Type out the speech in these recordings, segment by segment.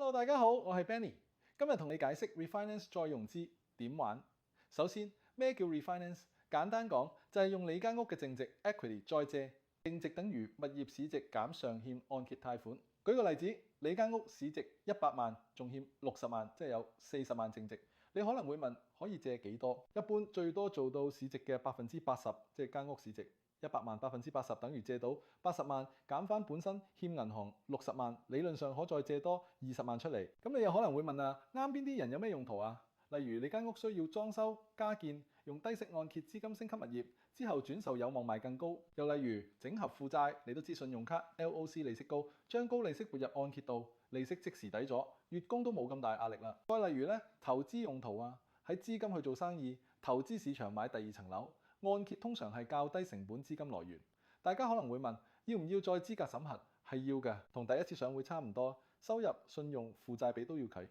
Hello，大家好，我係 Benny，今日同你解釋 refinance 再融資點玩。首先，咩叫 refinance？簡單講就係用你間屋嘅淨值 equity 再借，淨值等於物業市值減上欠按揭貸款。舉個例子，你間屋市值100萬，仲欠60萬，即係有40萬淨值。你可能會問，可以借幾多？一般最多做到市值嘅80%，即係間屋市值100萬80%等於借到80萬，減翻本身欠銀行60萬，理論上可再借多20萬出嚟。咁你又可能會問啊，啱邊啲人有咩用途啊？例如你間屋需要裝修加建，用低息按揭資金升級物業之後轉售有望賣更高。又例如整合負債，你都知信用卡 LOC 利息高，將高利息撥入按揭度，利息即時抵咗，月供都冇咁大壓力啦。再例如咧，投資用途啊，喺資金去做生意，投資市場買第二層樓，按揭通常係較低成本資金來源。大家可能會問，要唔要再資格審核？係要嘅，同第一次上會差唔多，收入、信用、負債比都要計。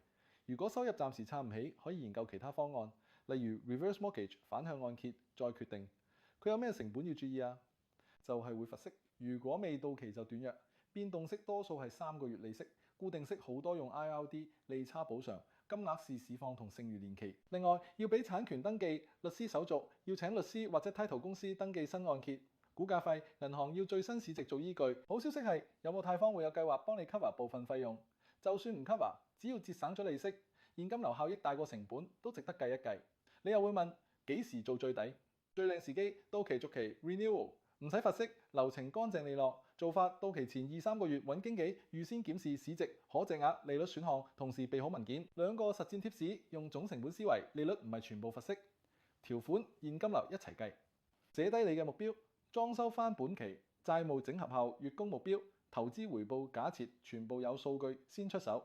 如果收入暫時撐唔起，可以研究其他方案，例如 reverse mortgage 反向按揭，再決定。佢有咩成本要注意啊？就係會罰息，如果未到期就短約，變動息多數係3個月利息，固定息好多用 IRD 利差補償，金額視市況同剩餘年期。另外要俾產權登記、律師手續，要請律師或者 title 公司登記新按揭。估價費，銀行要最新市值做依據。好消息係有冇貸方會有計劃幫你 cover 部分費用，就算唔 cover，只要節省咗利息，現金流效益大過成本，都值得計一計。你又會問幾時做最抵？最靚時機到期續期 renewal， 唔使罰息，流程乾淨利落。做法到期前2-3個月揾經紀預先檢視市值、可借額、利率選項，同時備好文件。兩個實戰貼士，用總成本思維，利率唔係全部罰息，條款現金流一齊計。寫低你嘅目標，裝修翻本期，債務整合後月供目標，投資回報假設全部有數據先出手。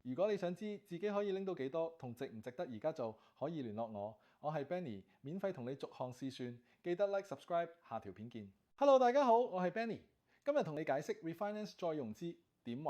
如果你想知自己可以拎到幾多同值唔值得而家做，可以聯絡我。我係 Benny， 免費同你逐項試算。記得 like、subscribe， 下條片見。Hello， 大家好，我係 Benny， 今日同你解釋 refinance 再融資